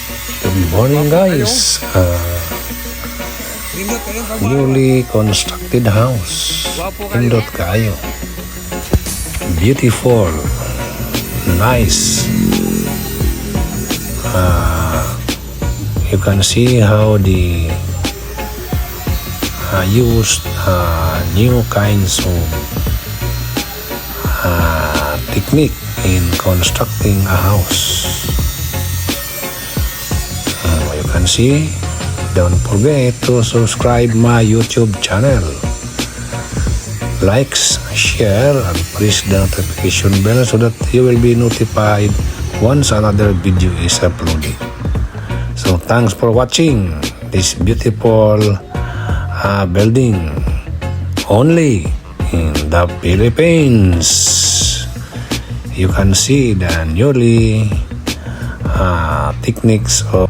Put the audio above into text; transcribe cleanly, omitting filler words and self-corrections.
Good morning guys. Newly constructed house. Pindot kayo. Beautiful. Nice. You can see how the used new kinds of technique in constructing a house. You can see. Don't forget to subscribe my YouTube channel. Likes, share, and press the notification bell so that you will be notified once another video is uploaded. So thanks for watching this beautiful building only in the Philippines. You can see the newly techniques of